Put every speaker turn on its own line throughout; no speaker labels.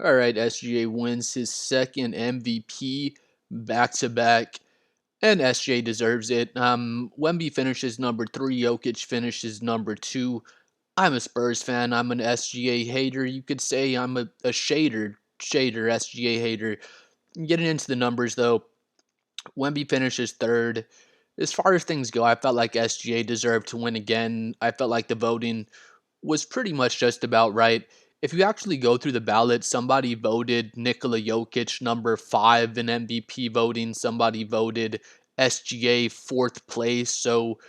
All right, SGA wins his second MVP back to back, and SGA deserves it. Wemby finishes number three, Jokic finishes number two. I'm a Spurs fan. I'm an SGA hater. You could say I'm a shader SGA hater. Getting into the numbers though, Wemby finishes third. As far as things go, I felt like SGA deserved to win again. I felt like the voting was pretty much just about right. If you actually go through the ballot, somebody voted Nikola Jokic number five in MVP voting. Somebody voted SGA fourth place. So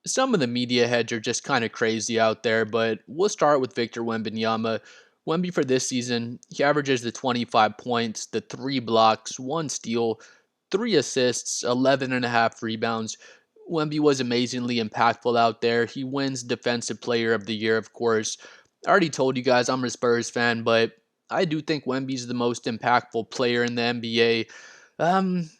some of the media heads are just kind of crazy out there. But we'll start with Victor Wembanyama. Wemby for this season, he averages the 25 points, the three blocks, one steal, three assists, 11 and a half rebounds. Wemby was amazingly impactful out there. He wins Defensive Player of the Year, of course. I already told you guys I'm a Spurs fan, but I do think Wemby's the most impactful player in the NBA. Um,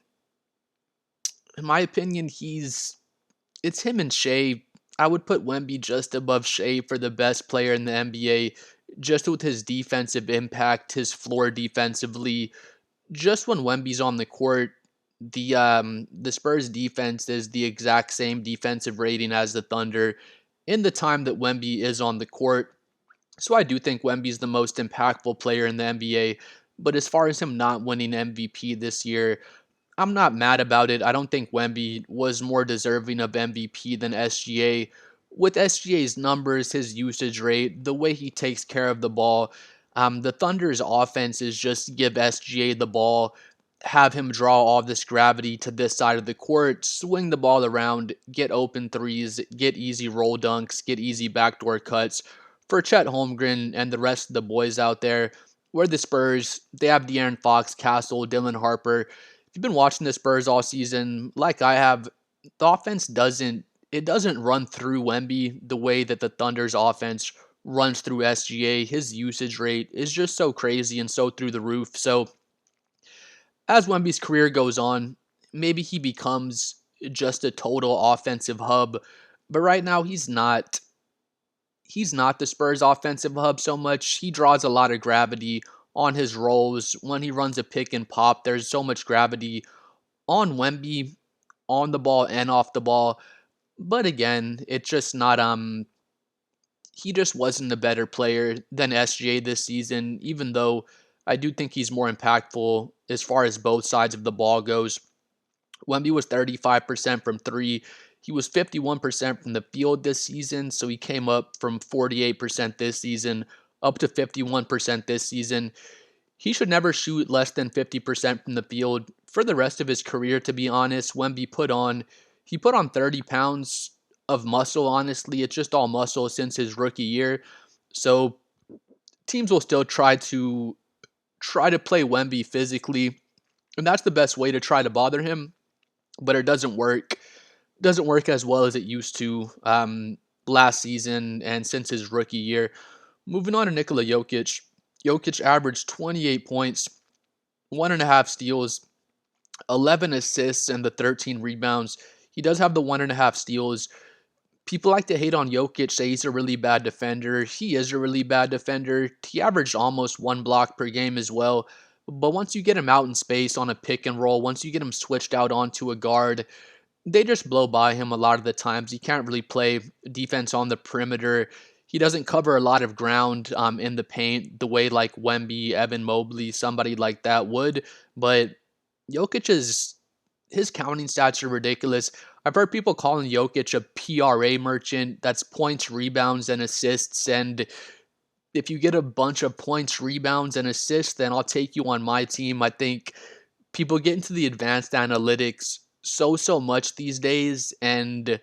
in my opinion, it's him and Shai. I would put Wemby just above Shai for the best player in the NBA, just with his defensive impact, his floor defensively. Just when Wemby's on the court, the Spurs defense is the exact same defensive rating as the Thunder in the time that Wemby is on the court. So I do think Wemby's the most impactful player in the NBA. But as far as him not winning MVP this year, I'm not mad about it. I don't think Wemby was more deserving of MVP than SGA. With SGA's numbers, his usage rate, the way he takes care of the ball, the Thunder's offense is just give SGA the ball, have him draw all this gravity to this side of the court, swing the ball around, get open threes, get easy roll dunks, get easy backdoor cuts. For Chet Holmgren and the rest of the boys out there, where the Spurs, they have De'Aaron Fox, Castle, Dylan Harper. If you've been watching the Spurs all season, like I have, the offense doesn't run through Wemby the way that the Thunder's offense runs through SGA. His usage rate is just so crazy and so through the roof. So as Wemby's career goes on, maybe he becomes just a total offensive hub. But right now he's not the Spurs offensive hub so much. He draws a lot of gravity on his rolls. When he runs a pick and pop, there's so much gravity on Wemby, on the ball and off the ball. But again, it's just not he just wasn't a better player than SGA this season, even though I do think he's more impactful as far as both sides of the ball goes. Wemby was 35% from three. He was 51% from the field this season, so he came up from 48% this season up to 51% this season. He should never shoot less than 50% from the field for the rest of his career, to be honest. Wemby put on 30 pounds of muscle, honestly. It's just all muscle since his rookie year. So teams will still try to play Wemby physically, and that's the best way to try to bother him, but it doesn't work. Doesn't work as well as it used to last season and since his rookie year. Moving on to Nikola Jokic. Jokic averaged 28 points, one and a half steals, 11 assists, and the 13 rebounds. He does have the one and a half steals. People like to hate on Jokic, say he's a really bad defender. He is a really bad defender. He averaged almost one block per game as well. But once you get him out in space on a pick and roll, once you get him switched out onto a guard, they just blow by him a lot of the times. He can't really play defense on the perimeter. He doesn't cover a lot of ground in the paint the way like Wemby, Evan Mobley, somebody like that would. But Jokic is his counting stats are ridiculous. I've heard people calling Jokic a PRA merchant. That's points, rebounds, and assists. And if you get a bunch of points, rebounds, and assists, then I'll take you on my team. I think people get into the advanced analytics so much these days, and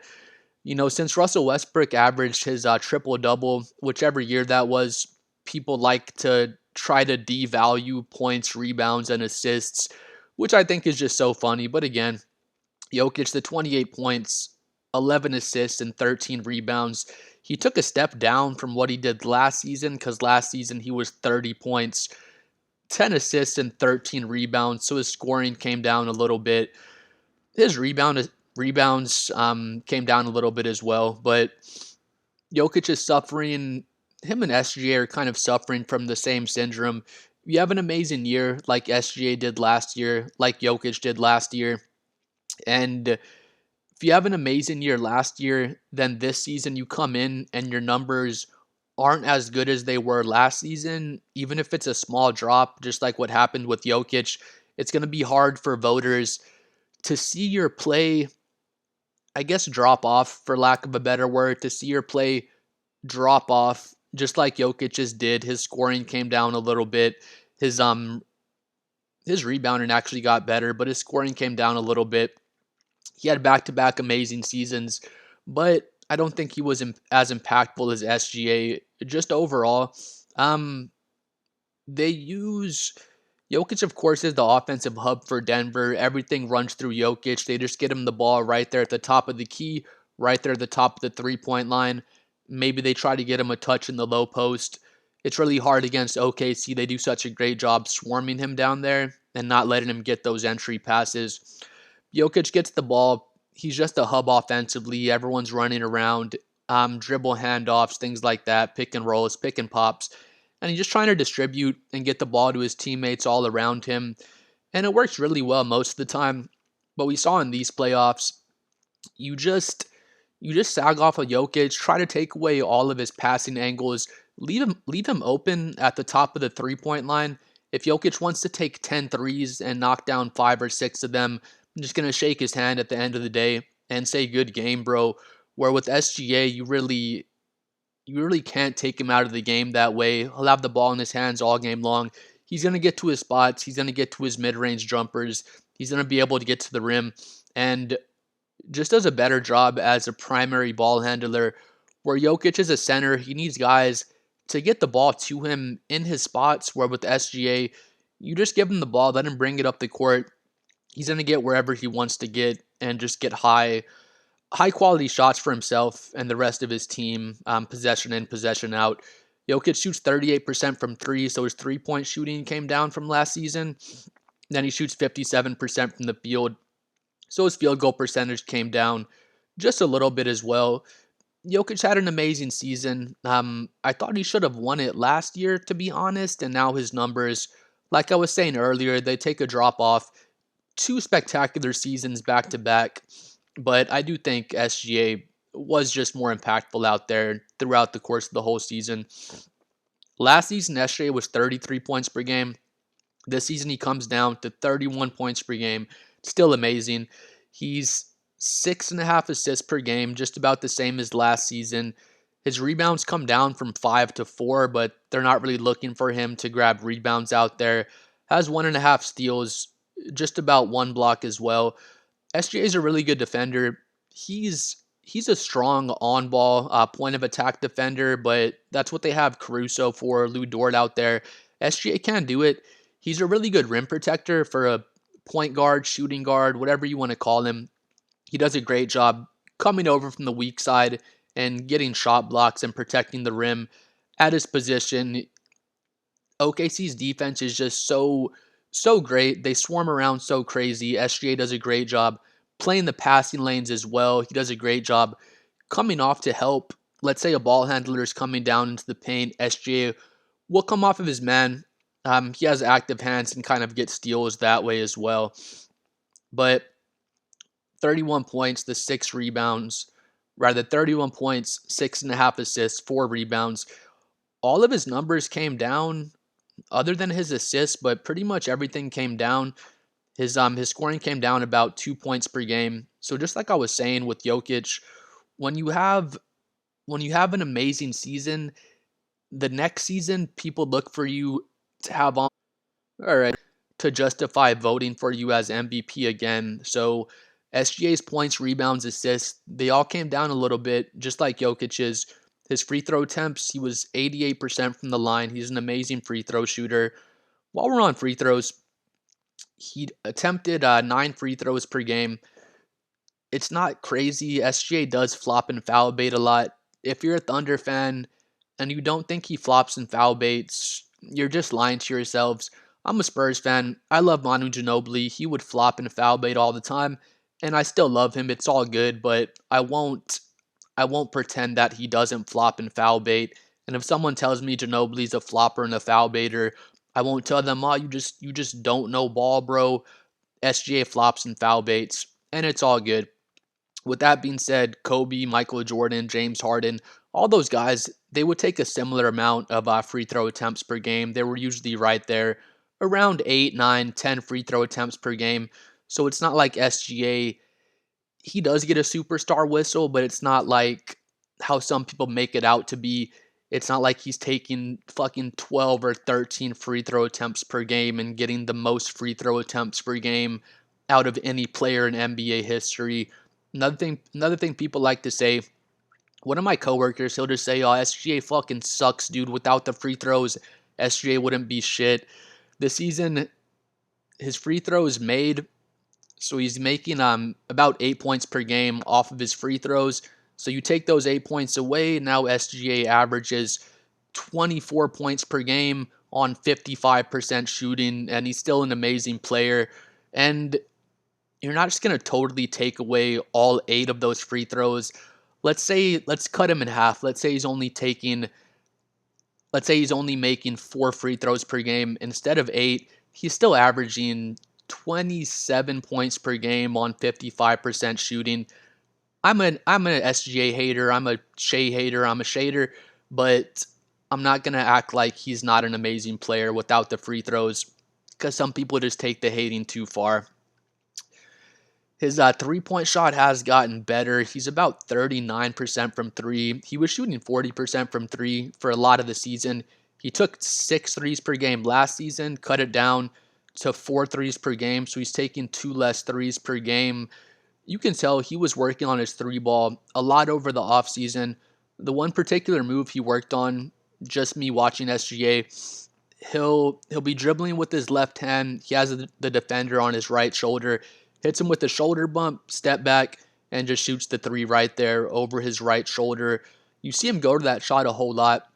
since Russell Westbrook averaged his triple double, whichever year that was, people like to try to devalue points, rebounds, and assists, which I think is just so funny. But again, Jokic, the 28 points, 11 assists, and 13 rebounds. He took a step down from what he did last season because last season he was 30 points, 10 assists, and 13 rebounds. So his scoring came down a little bit. His rebounds came down a little bit as well. But Jokic is suffering. Him and SGA are kind of suffering from the same syndrome. you have an amazing year like SGA did last year, like Jokic did last year, and if you have an amazing year last year, then this season you come in and your numbers aren't as good as they were last season, even if it's a small drop, just like what happened with Jokic, it's going to be hard for voters to see your play, I guess, drop off, for lack of a better word, to see your play drop off, just like Jokic's did. His scoring came down a little bit. His his rebounding actually got better, but his scoring came down a little bit. He had back-to-back amazing seasons, but I don't think he was as impactful as SGA. Just overall, um, they use Jokic, of course, is the offensive hub for Denver. Everything runs through Jokic. They just get him the ball right there at the top of the key, right there at the top of the three-point line. Maybe they try to get him a touch in the low post. It's really hard against OKC. They do such a great job swarming him down there and not letting him get those entry passes. Jokic gets the ball. He's just a hub offensively. Everyone's running around, dribble handoffs, things like that, pick and rolls, pick and pops. And he's just trying to distribute and get the ball to his teammates all around him. And it works really well most of the time. But we saw in these playoffs, you just sag off of Jokic, try to take away all of his passing angles, leave him open at the top of the three-point line. If Jokic wants to take 10 threes and knock down 5 or 6 of them, I'm just going to shake his hand at the end of the day and say good game, bro. Where with SGA, you really can't take him out of the game that way. He'll have the ball in his hands all game long. He's going to get to his spots. He's going to get to his mid-range jumpers. He's going to be able to get to the rim. And just does a better job as a primary ball handler. Where Jokic is a center, he needs guys to get the ball to him in his spots. Where with SGA, you just give him the ball, let him bring it up the court. He's going to get wherever he wants to get and just get high quality shots for himself and the rest of his team, possession in, possession out. Jokic shoots 38% from three, so his 3-point shooting came down from last season. Then he shoots 57% from the field, so his field goal percentage came down just a little bit as well. Jokic had an amazing season. I thought he should have won it last year, to be honest, and now his numbers, like I was saying earlier, they take a drop off. Two spectacular seasons back to back, but I do think SGA was just more impactful out there throughout the course of the whole season. Last season, SGA was 33 points per game. This season, he comes down to 31 points per game. Still amazing. He's 6.5 assists per game, just about the same as last season. His rebounds come down from 5 to 4, but they're not really looking for him to grab rebounds out there. Has 1.5 steals, just about 1 block as well. SGA is a really good defender. He's a strong on-ball point of attack defender, but that's what they have Caruso for, Lou Dort out there. SGA can do it. He's a really good rim protector for a point guard, shooting guard, whatever you want to call him. He does a great job coming over from the weak side and getting shot blocks and protecting the rim at his position. OKC's defense is just so great. They swarm around so crazy. SGA does a great job playing the passing lanes as well. He does a great job coming off to help. Let's say a ball handler is coming down into the paint. SGA will come off of his man. He has active hands and kind of get steals that way as well. But 31 points, the 6 rebounds, rather 31 points, 6.5 assists, 4 rebounds. All of his numbers came down other than his assists, but pretty much everything came down. His scoring came down about 2 points per game. So just like I was saying with Jokic, when you have an amazing season, the next season people look for you to have on all right to justify voting for you as MVP again. So SGA's points, rebounds, assists, they all came down a little bit, just like Jokic's. His free throw attempts, he was 88% from the line. He's an amazing free throw shooter. While we're on free throws, he attempted 9 free throws per game. It's not crazy. SGA does flop and foul bait a lot. If you're a Thunder fan and you don't think he flops and foul baits, you're just lying to yourselves. I'm a Spurs fan. I love Manu Ginobili. He would flop and foul bait all the time, and I still love him. It's all good, but I won't pretend that he doesn't flop and foul bait. And if someone tells me Ginobili's a flopper and a foul baiter, I won't tell them, oh, you just don't know ball, bro. SGA flops and foul baits, and it's all good. With that being said, Kobe, Micheal Jordan, James Harden, all those guys, they would take a similar amount of free throw attempts per game. They were usually right there around 8, 9, 10 free throw attempts per game. So it's not like SGA, he does get a superstar whistle, but it's not like how some people make it out to be. It's not like he's taking fucking 12 or 13 free throw attempts per game and getting the most free throw attempts per game out of any player in NBA history. Another thing people like to say, one of my coworkers, he'll just say, "Oh, SGA fucking sucks, dude. Without the free throws, SGA wouldn't be shit." This season, his free throws made, so he's making about 8 points per game off of his free throws. So you take those 8 points away, now SGA averages 24 points per game on 55% shooting, and he's still an amazing player. And you're not just going to totally take away all 8 of those free throws. Let's cut him in half. Let's say he's only making 4 free throws per game instead of 8. He's still averaging 27 points per game on 55% shooting. I'm an SGA hater, I'm a Shai hater, I'm a shader, but I'm not going to act like he's not an amazing player without the free throws, because some people just take the hating too far. His three-point shot has gotten better. He's about 39% from three. He was shooting 40% from three for a lot of the season. He took 6 threes per game last season, cut it down to 4 threes per game, so he's taking 2 less threes per game. You can tell he was working on his three ball a lot over the offseason. The one particular move he worked on, just me watching SGA, he'll be dribbling with his left hand. He has the defender on his right shoulder, hits him with a shoulder bump, step back, and just shoots the three right there over his right shoulder. You see him go to that shot a whole lot,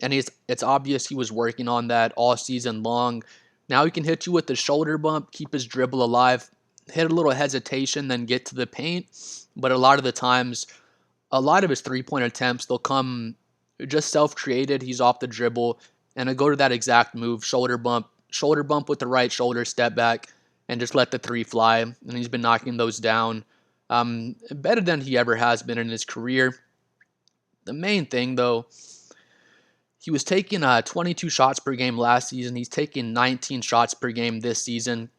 and it's obvious he was working on that all season long. Now he can hit you with the shoulder bump, keep his dribble alive, hit a little hesitation, then get to the paint. But a lot of the times, a lot of his three-point attempts, they'll come just self-created. He's off the dribble, and I go to that exact move, shoulder bump with the right shoulder, step back, and just let the three fly. And he's been knocking those down better than he ever has been in his career. The main thing, though, he was taking 22 shots per game last season. He's taking 19 shots per game this season.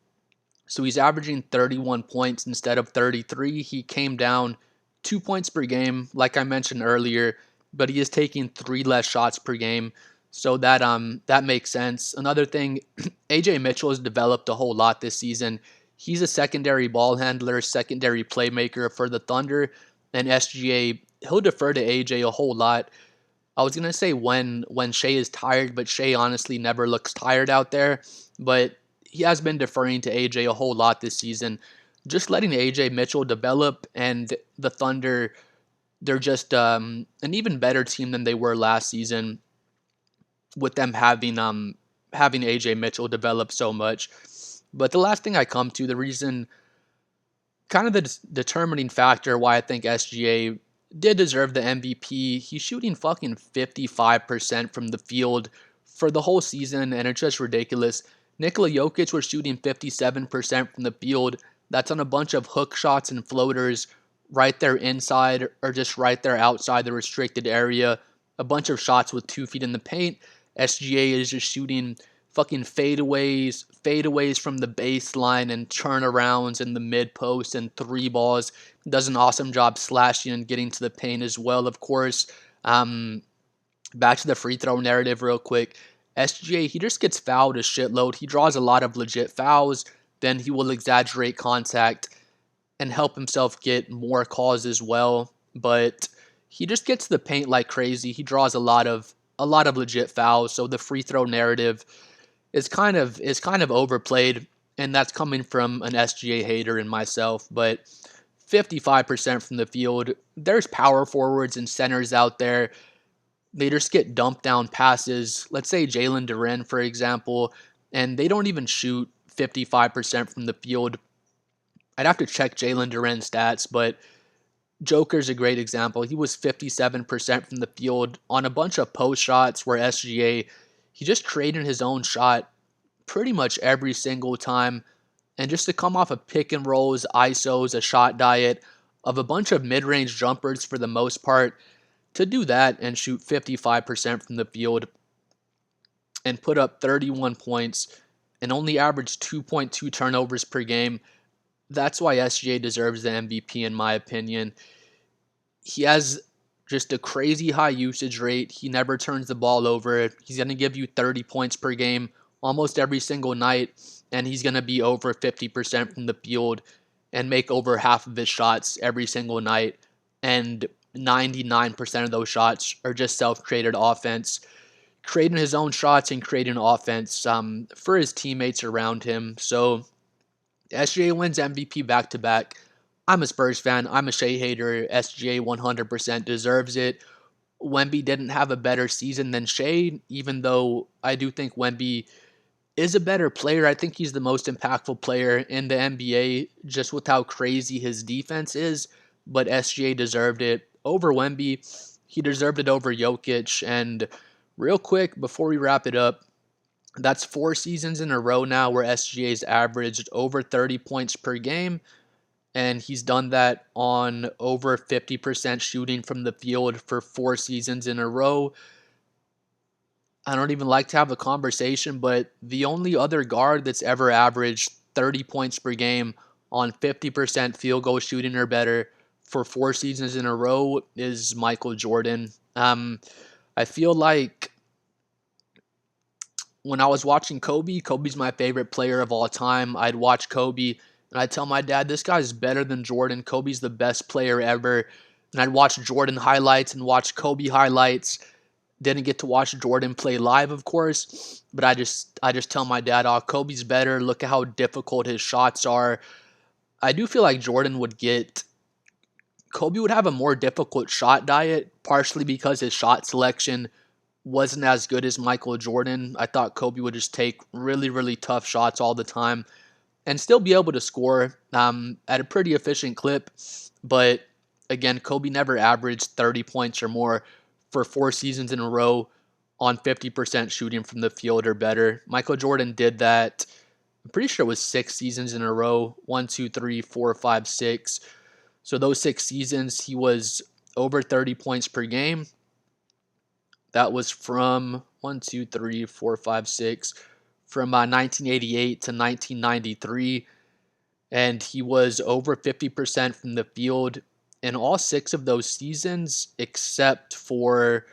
So he's averaging 31 points instead of 33. He came down 2 points per game, like I mentioned earlier, but he is taking 3 less shots per game. So that makes sense. Another thing, AJ Mitchell has developed a whole lot this season. He's a secondary ball handler, secondary playmaker for the Thunder, and SGA, he'll defer to AJ a whole lot. I was gonna say when Shai is tired, but Shai honestly never looks tired out there. But he has been deferring to AJ a whole lot this season, just letting AJ Mitchell develop, and the Thunder, they're just an even better team than they were last season, with them having AJ Mitchell develop so much. But the last thing I come to, the reason, kind of the determining factor why I think SGA did deserve the MVP, he's shooting fucking 55% from the field for the whole season, and it's just ridiculous. Nikola Jokic was shooting 57% from the field. That's on a bunch of hook shots and floaters right there inside or just right there outside the restricted area. A bunch of shots with 2 feet in the paint. SGA is just shooting fucking fadeaways from the baseline and turnarounds in the mid post and three balls. Does an awesome job slashing and getting to the paint as well, of course. Back to the free throw narrative real quick. SGA, he just gets fouled a shitload. He draws a lot of legit fouls. Then he will exaggerate contact and help himself get more calls as well. But he just gets to the paint like crazy. He draws a lot of legit fouls. So the free throw narrative is kind of overplayed, and that's coming from an SGA hater and myself. But 55% from the field. There's power forwards and centers out there. They just get dumped down passes. Let's say Jalen Durant, for example, and they don't even shoot 55% from the field. I'd have to check Jalen Durant's stats, but Joker's a great example. He was 57% from the field on a bunch of post shots where SGA, He just created his own shot pretty much every single time. And just to come off of pick and rolls, ISOs, a shot diet of a bunch of mid-range jumpers for the most part, to do that and shoot 55% from the field and put up 31 points and only average 2.2 turnovers per game, that's why SGA deserves the MVP in my opinion. He has just a crazy high usage rate. He never turns the ball over. He's going to give you 30 points per game almost every single night, and he's going to be over 50% from the field and make over half of his shots every single night. And 99% of those shots are just self-created offense, creating his own shots and creating offense for his teammates around him. So SGA wins MVP back-to-back. I'm a Spurs fan. I'm a Shai hater. SGA 100% deserves it. Wemby didn't have a better season than Shai, even though I do think Wemby is a better player. I think he's the most impactful player in the NBA just with how crazy his defense is. But SGA deserved it over Wemby. He deserved it over Jokic. And real quick, before we wrap it up, that's 4 seasons in a row now where SGA's averaged over 30 points per game. And he's done that on over 50% shooting from the field for 4 seasons in a row. I don't even like to have the conversation, but the only other guard that's ever averaged 30 points per game on 50% field goal shooting or better for 4 seasons in a row is Micheal Jordan. I feel like when I was watching Kobe, Kobe's my favorite player of all time. I'd watch Kobe and I'd tell my dad, this guy's better than Jordan. Kobe's the best player ever. And I'd watch Jordan highlights and watch Kobe highlights. Didn't get to watch Jordan play live, of course, but I just tell my dad, "Oh, Kobe's better. Look at how difficult his shots are." I do feel like Kobe would have a more difficult shot diet, partially because his shot selection wasn't as good as Micheal Jordan. I thought Kobe would just take really, really tough shots all the time and still be able to score at a pretty efficient clip. But again, Kobe never averaged 30 points or more for 4 seasons in a row on 50% shooting from the field or better. Micheal Jordan did that, I'm pretty sure it was 6 seasons in a row. 1, 2, 3, 4, 5, 6. So those 6 seasons, he was over 30 points per game. That was from 1, 2, 3, 4, 5, 6, from 1988 to 1993. And he was over 50% from the field in all 6 of those seasons, except for,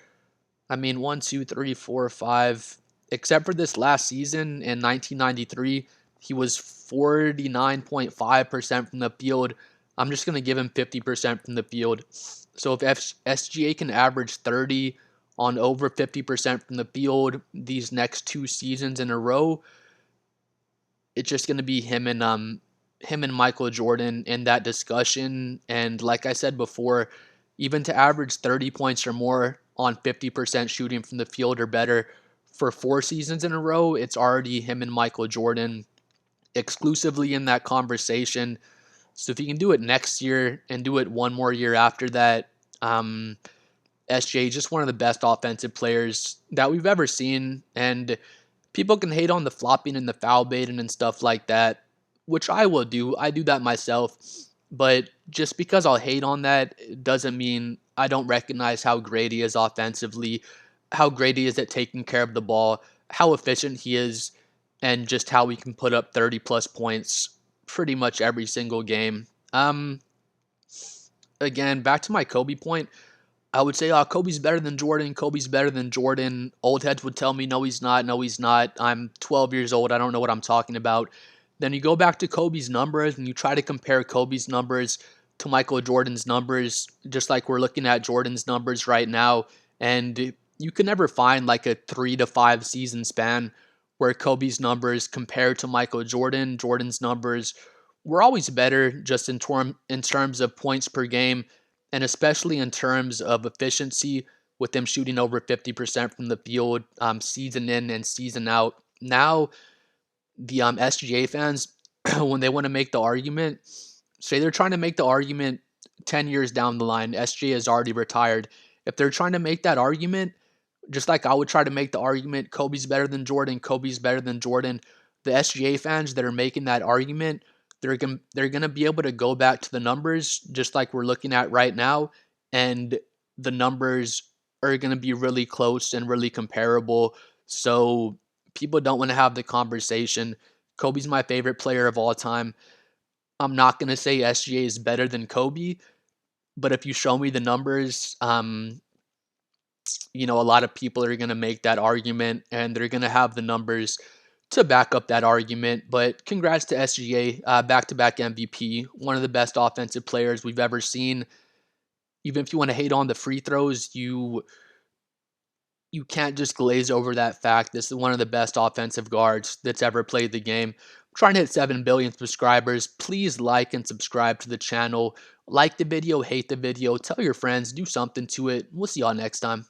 1, 2, 3, 4, 5, except for this last season in 1993, he was 49.5% from the field. I'm just going to give him 50% from the field. So if SGA can average 30 on over 50% from the field these next 2 seasons in a row, it's just going to be him and Micheal Jordan in that discussion. And like I said before, even to average 30 points or more on 50% shooting from the field or better for 4 seasons in a row, it's already him and Micheal Jordan exclusively in that conversation. So if he can do it next year and do it one more year after that, SJ is just one of the best offensive players that we've ever seen. And people can hate on the flopping and the foul baiting and stuff like that, which I will do. I do that myself. But just because I'll hate on that doesn't mean I don't recognize how great he is offensively, how great he is at taking care of the ball, how efficient he is, and just how he can put up 30 plus points pretty much every single game. Again, back to my Kobe point, I would say, oh, Kobe's better than Jordan. Kobe's better than Jordan. Old heads would tell me, no, he's not. No, he's not. I'm 12 years old. I don't know what I'm talking about. Then you go back to Kobe's numbers and you try to compare Kobe's numbers to Micheal Jordan's numbers, just like we're looking at Jordan's numbers right now. And you can never find like a 3 to 5 season span where Kobe's numbers compared to Micheal Jordan. Jordan's numbers were always better just in terms of points per game, and especially in terms of efficiency, with them shooting over 50% from the field season in and season out. Now, the SGA fans, when they want to make the argument, say they're trying to make the argument 10 years down the line, SGA is already retired. If they're trying to make that argument, Just like I would try to make the argument Kobe's better than Jordan, Kobe's better than Jordan. The SGA fans that are making that argument, they're gonna be able to go back to the numbers just like we're looking at right now, and the numbers are gonna be really close and really comparable. So people don't want to have the conversation. Kobe's my favorite player of all time. I'm not gonna say SGA is better than Kobe, but if you show me the numbers, a lot of people are going to make that argument and they're going to have the numbers to back up that argument. But congrats to SGA, back to back MVP, one of the best offensive players we've ever seen. Even if you want to hate on the free throws, you can't just glaze over that fact. This is one of the best offensive guards that's ever played the game. I'm trying to hit 7 billion subscribers. Please like and subscribe to the channel. Like the video, hate the video, tell your friends, do something to it. We'll see y'all next time.